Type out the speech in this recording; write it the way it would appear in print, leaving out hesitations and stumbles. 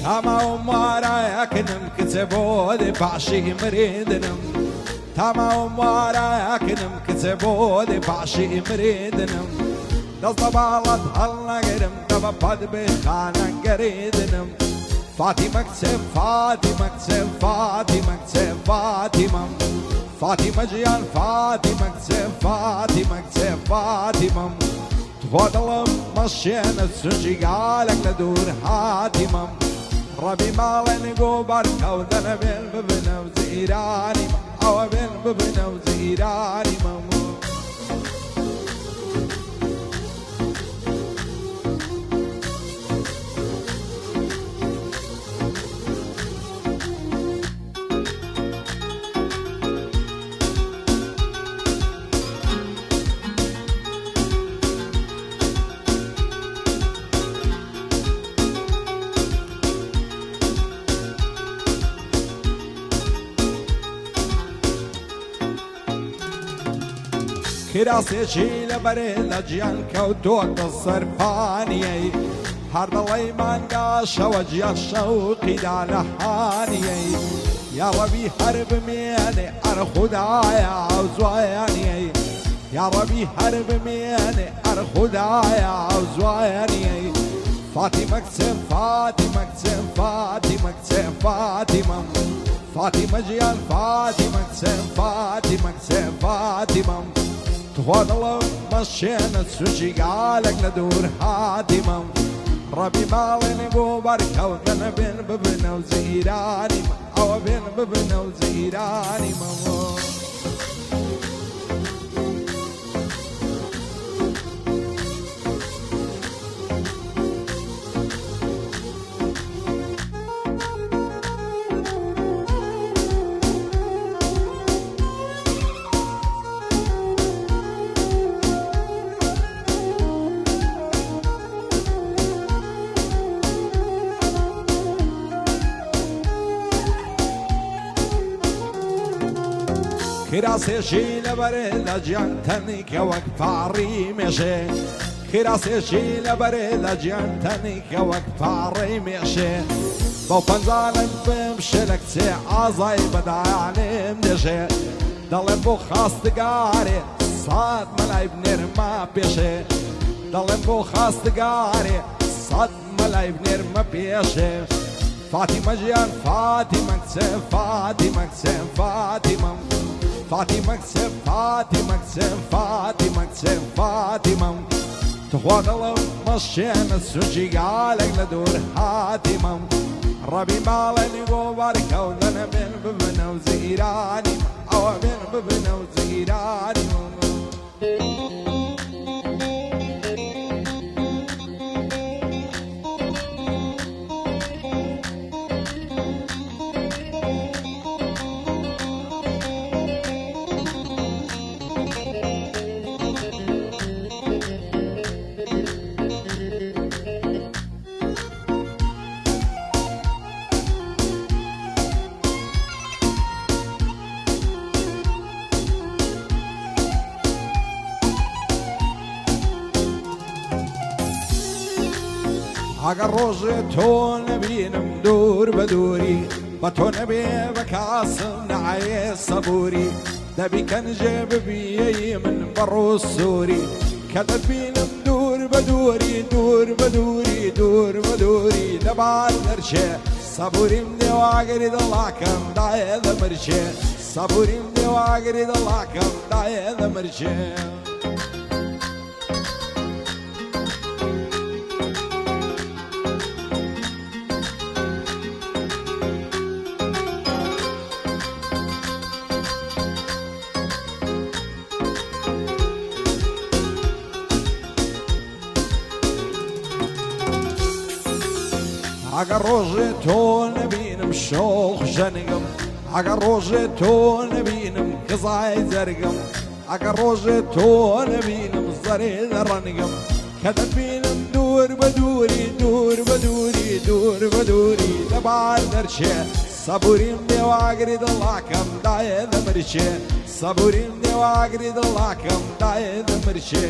تمام وراكنم كتبودي بعشي مريدنم تمام وراكنم كتبودي بعشي مريدنم دزبالت هلا قرم دببد بخانا قريدنم فاطمة كتب فاطمة كتب فاطمة كتب فاطمة فاطمة جيان فاطمة كتب فاطمة كتب فاطمة تفضل مشينا السجي قالك لدور حاتمة ربي مالن قبر كودنا بالببنا وزيراني أو بالببنا وزيراني ماما كراسي شيل بريلا جيان كوتوك الصرفاني هرد الله من قاش وجه الشوقي دال حاني يا ربي حرب مياني أرخدايا وزواني يا ربي حرب مياني أرخدايا وزواني فاطمة كتب فاطمة كتب فاطمة كتب فاطمة فاطمة جيان فاطمة كتب فاطمة كتب فاطمة تفضل مشينا السجي قالك لدور حاتمة ربي مالن قبر كودنا بين ببنا وزيراني أو بين ببنا وزيراني ماما كراسي شيل بريلا جيان تنك وقت عريمشي كراسي شيل بريلا جيان تنك وقت عريمشي بو فنزالن بمشلك تي عزاي بدا يعني مدشي دلن بو خاستقاري صاد ملاي بنرما بيشي دلن بو خاستقاري صاد ملاي بنرما بيشي فاطمة جيان فاطمة كتب فاطمة كتب فاطمة فاطمة كتب فاطمة كتب فاطمة كتب فاطمة تفضل مشينا السجي قالك لدور حاتمة ربي مالن قبر كودنا بين ببنا وزيراني أو بين ببنا وزيراني اگر روز تو نبینم دور بدوری با تو نبی بکاسم نعی صبوری دبی کنجه ببیی من برو سوری کدت بینم دور بدوری دور بدوری دور بدوری دبار درشه صبوریم دیواگری دلاکم دای دمرشه صبوریم دیواگری دلاکم دای دمرشه اگر روز تو نبینم شوخ جنگم اگر روز تو نبینم قضای زرگم اگر روز تو نبینم زری رنگم کدت بینم دور بدوری دور بدوری دور بدوری دبار درشه صبوریم دیواگری دلاکم دای دمرشه صبوریم دیواگری دلاکم دای دمرشه